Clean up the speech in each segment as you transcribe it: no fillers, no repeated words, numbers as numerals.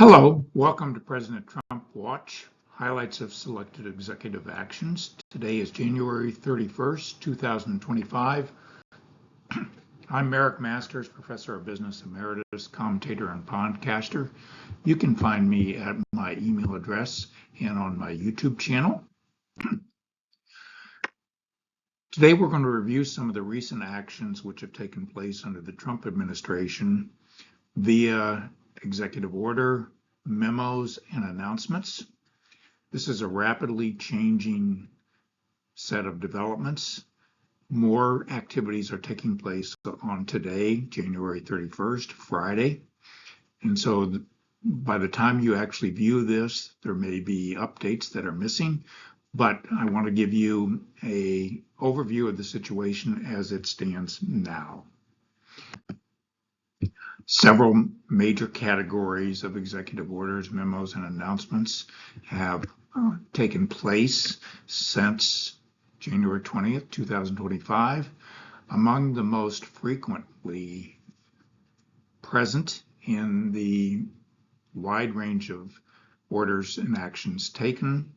Hello, welcome to President Trump Watch, highlights of selected executive actions. Today is January 31st, 2025. I'm Merrick Masters, Professor of Business Emeritus, commentator, and podcaster. You can find me at my email address and on my YouTube channel. Today we're going to review some of the recent actions which have taken place under the Trump administration via executive order, memos, and announcements. This is a rapidly changing set of developments. More activities are taking place on today, January 31st, Friday. And so by the time you actually view this, there may be updates that are missing, but I want to give you an overview of the situation as it stands now. Several major categories of executive orders, memos, and announcements have taken place since January 20th, 2025. Among the most frequently present in the wide range of orders and actions taken,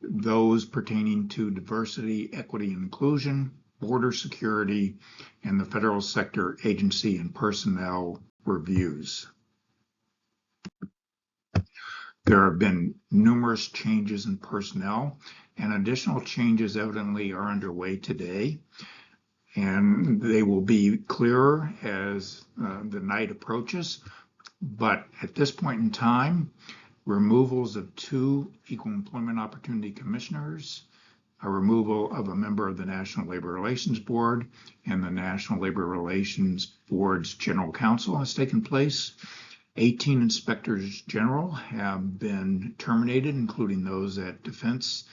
those pertaining to diversity, equity, and inclusion, border security, and the federal sector agency and personnel reviews. There have been numerous changes in personnel, and additional changes evidently are underway today, and they will be clearer as the night approaches. But at this point in time, removals of 2 Equal Employment Opportunity Commissioners, a removal of a member of the National Labor Relations Board, and the National Labor Relations Board's General Counsel has taken place. 18 inspectors general have been terminated, including those at Defense,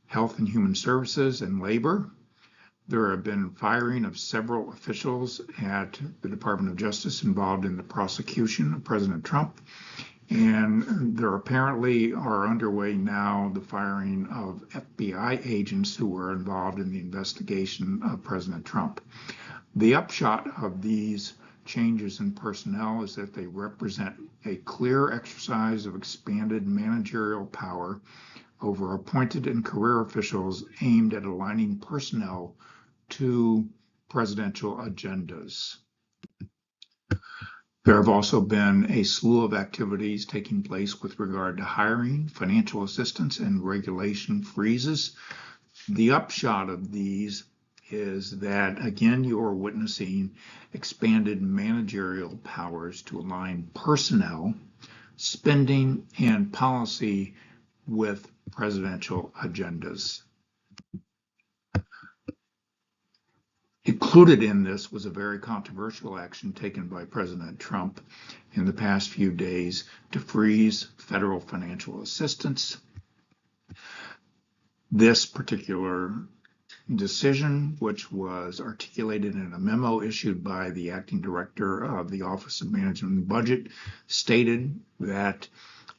Health and Human Services, and Labor. There have been firing of several officials at the Department of Justice involved in the prosecution of President Trump. And there apparently are underway now the firing of FBI agents who were involved in the investigation of President Trump. The upshot of these changes in personnel is that they represent a clear exercise of expanded managerial power over appointed and career officials aimed at aligning personnel to presidential agendas. There have also been a slew of activities taking place with regard to hiring, financial assistance, and regulation freezes. The upshot of these is that, again, you are witnessing expanded managerial powers to align personnel, spending, and policy with presidential agendas. Included in this was a very controversial action taken by President Trump in the past few days to freeze federal financial assistance. This particular decision, which was articulated in a memo issued by the acting director of the Office of Management and Budget, stated that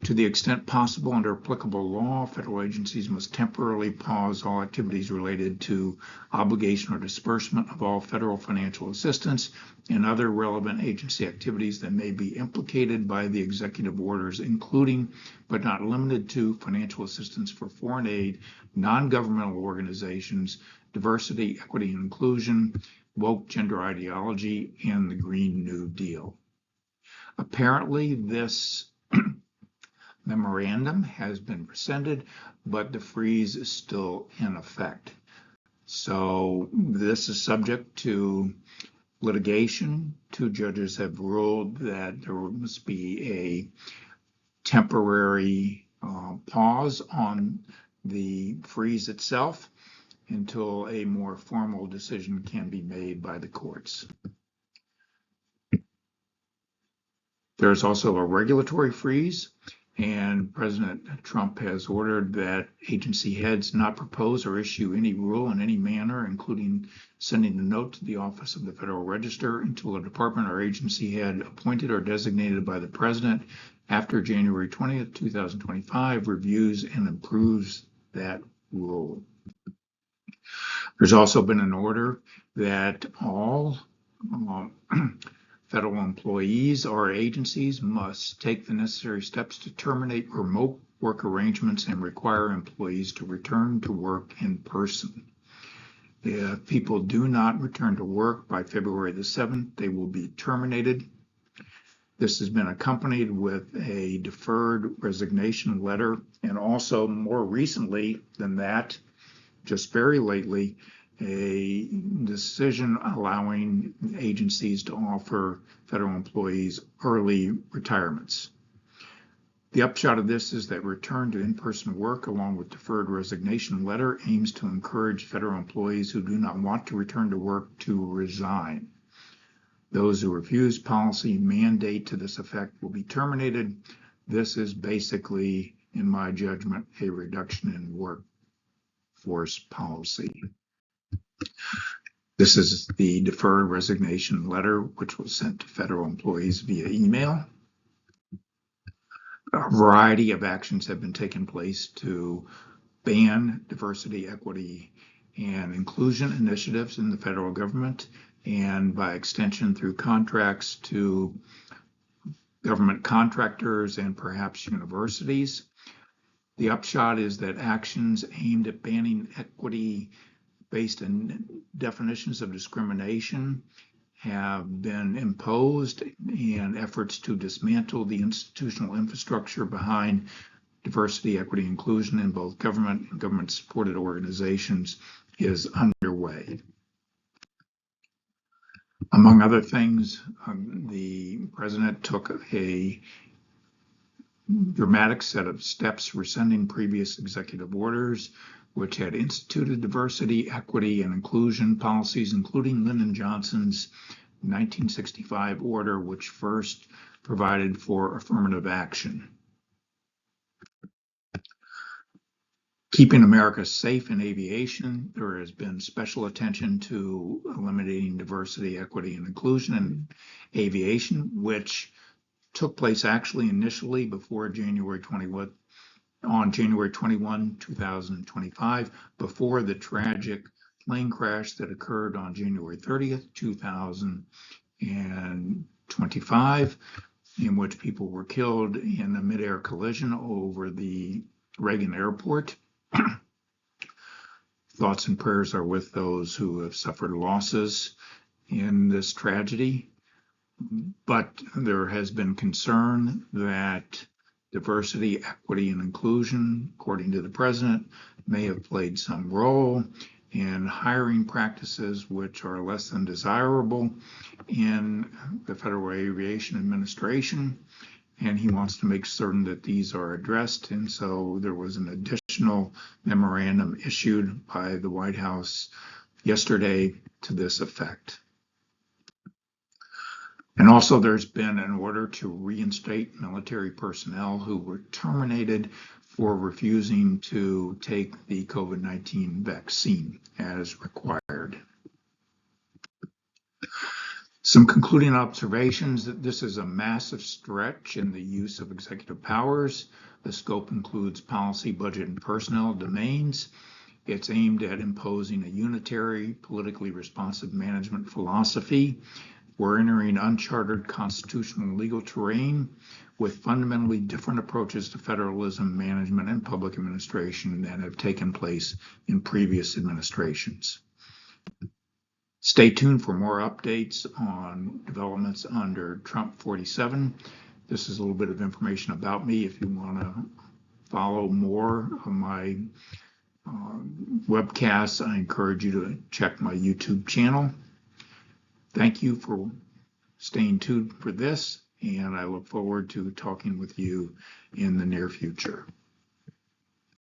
to the extent possible under applicable law, federal agencies must temporarily pause all activities related to obligation or disbursement of all federal financial assistance and other relevant agency activities that may be implicated by the executive orders, including but not limited to financial assistance for foreign aid, non-governmental organizations, diversity, equity, and inclusion, woke gender ideology, and the Green New Deal. Apparently, this memorandum has been rescinded, but the freeze is still in effect. So this is subject to litigation. 2 judges have ruled that there must be a temporary pause on the freeze itself until a more formal decision can be made by the courts. There's also a regulatory freeze, and President Trump has ordered that agency heads not propose or issue any rule in any manner, including sending a note to the Office of the Federal Register, until a department or agency head appointed or designated by the President after January 20th, 2025 reviews and approves that rule. There's also been an order that all Federal employees or agencies must take the necessary steps to terminate remote work arrangements and require employees to return to work in person. If people do not return to work by February the 7th, they will be terminated. This has been accompanied with a deferred resignation letter, and also more recently than that, just very lately, a decision allowing agencies to offer federal employees early retirements. The upshot of this is that return to in-person work along with deferred resignation letter aims to encourage federal employees who do not want to return to work to resign. Those who refuse policy mandate to this effect will be terminated. This is basically, in my judgment, a reduction in workforce policy. This is the deferred resignation letter, which was sent to federal employees via email. A variety of actions have been taken place to ban diversity, equity, and inclusion initiatives in the federal government, and by extension through contracts to government contractors and perhaps universities. The upshot is that actions aimed at banning equity based on definitions of discrimination have been imposed, and efforts to dismantle the institutional infrastructure behind diversity, equity, inclusion in both government and government-supported organizations is underway. Among other things, the president took a dramatic set of steps rescinding previous executive orders, which had instituted diversity, equity, and inclusion policies, including Lyndon Johnson's 1965 order, which first provided for affirmative action. Keeping America safe in aviation, there has been special attention to eliminating diversity, equity, and inclusion in aviation, which took place actually initially before on January 21, 2025, before the tragic plane crash that occurred on January 30th, 2025, in which people were killed in a mid-air collision over the Reagan Airport. Thoughts and prayers are with those who have suffered losses in this tragedy. But there has been concern that diversity, equity, and inclusion, according to the president, may have played some role in hiring practices which are less than desirable in the Federal Aviation Administration, and he wants to make certain that these are addressed. And so there was an additional memorandum issued by the White House yesterday to this effect. And also there's been an order to reinstate military personnel who were terminated for refusing to take the COVID-19 vaccine as required. Some concluding observations: that this is a massive stretch in the use of executive powers. The scope includes policy, budget, and personnel domains. It's aimed at imposing a unitary, politically responsive management philosophy. We're entering uncharted constitutional and legal terrain with fundamentally different approaches to federalism, management, and public administration that have taken place in previous administrations. Stay tuned for more updates on developments under Trump 47. This is a little bit of information about me. If you want to follow more of my webcasts, I encourage you to check my YouTube channel. Thank you for staying tuned for this, and I look forward to talking with you in the near future.